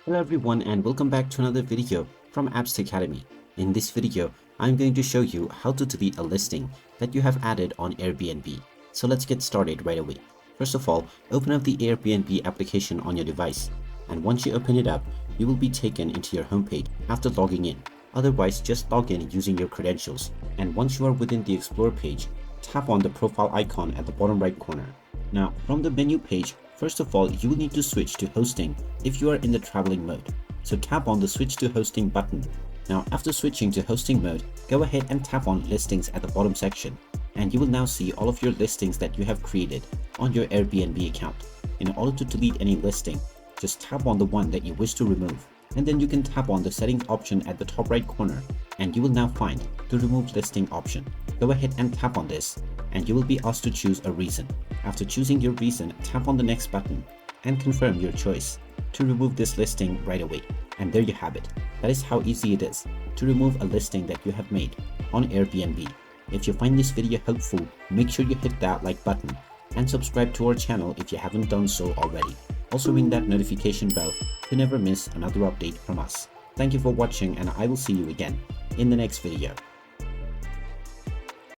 Hello everyone and welcome back to another video from Apps Academy. In this video, I'm going to show you how to delete a listing that you have added on Airbnb. So let's get started right away. First of all, open up the Airbnb application on your device. And once you open it up, you will be taken into your homepage after logging in. Otherwise, just log in using your credentials. And once you are within the Explore page, tap on the profile icon at the bottom right corner. Now, from the menu page, first of all, you will need to switch to hosting if you are in the traveling mode. So tap on the switch to hosting button. Now, after switching to hosting mode, go ahead and tap on listings at the bottom section. And you will now see all of your listings that you have created on your Airbnb account. In order to delete any listing, just tap on the one that you wish to remove. And then you can tap on the settings option at the top right corner. And you will now find the remove listing option. Go ahead and tap on this. And you will be asked to choose a reason. After choosing your reason, tap on the next button and confirm your choice to remove this listing right away. And there you have it. That is how easy it is to remove a listing that you have made on Airbnb. If you find this video helpful, make sure you hit that like button and subscribe to our channel if you haven't done so already. Also ring that notification bell to never miss another update from us. Thank you for watching and I will see you again in the next video.